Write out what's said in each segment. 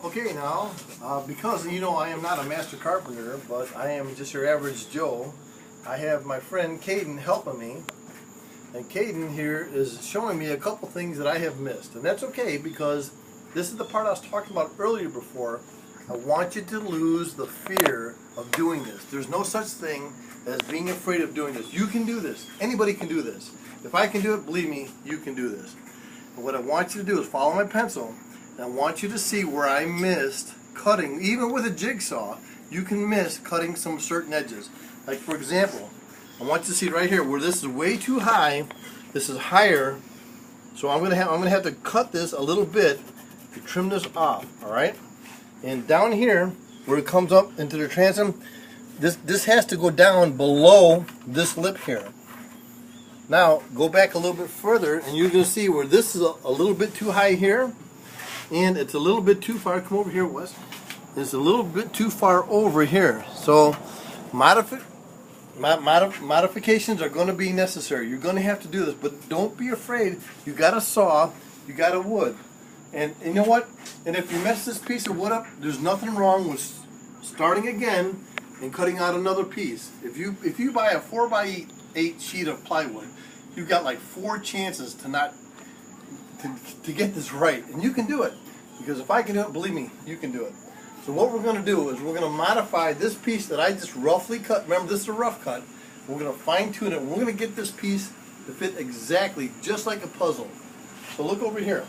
Okay, now, because you know I am not a master carpenter, but I am just your average Joe, I have my friend Caden helping me. And Caden here is showing me a couple things that I have missed. And that's okay, because this is the part I was talking about earlier before. I want you to lose the fear of doing this. There's no such thing as being afraid of doing this. You can do this. Anybody can do this. If I can do it, believe me, you can do this. And what I want you to do is follow my pencil. And I want you to see where I missed cutting. Even with a jigsaw, you can miss cutting some certain edges. Like for example, I want you to see right here where this is way too high. This is higher, so I'm gonna have to cut this a little bit to trim this off. All right. And down here where it comes up into the transom, this has to go down below this lip here. Now go back a little bit further, and you're gonna see where this is a little bit too high here. And it's a little bit too far. Come over here, Wes. It's a little bit too far over here. So modifications are going to be necessary. You're going to have to do this, but don't be afraid. You got a saw, you got a wood. And you know what? And if you mess this piece of wood up, there's nothing wrong with starting again and cutting out another piece. If you buy a 4x8 sheet of plywood, you've got like 4 chances to get this right, and you can do it, because if I can do it, believe me, you can do it. So what we're going to do is we're going to modify this piece that I just roughly cut. Remember, this is a rough cut. We're going to fine tune it. We're going to get this piece to fit exactly just like a puzzle. So look over here.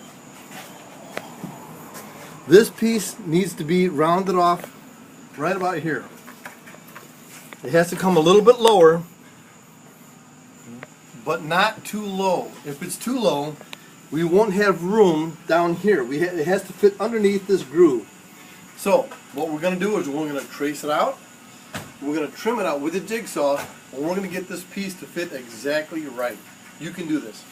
This piece needs to be rounded off right about here. It has to come a little bit lower, but not too low. If it's too low, we won't have room down here. It has to fit underneath this groove. So what we're going to do is we're going to trace it out. We're going to trim it out with a jigsaw, and we're going to get this piece to fit exactly right. You can do this.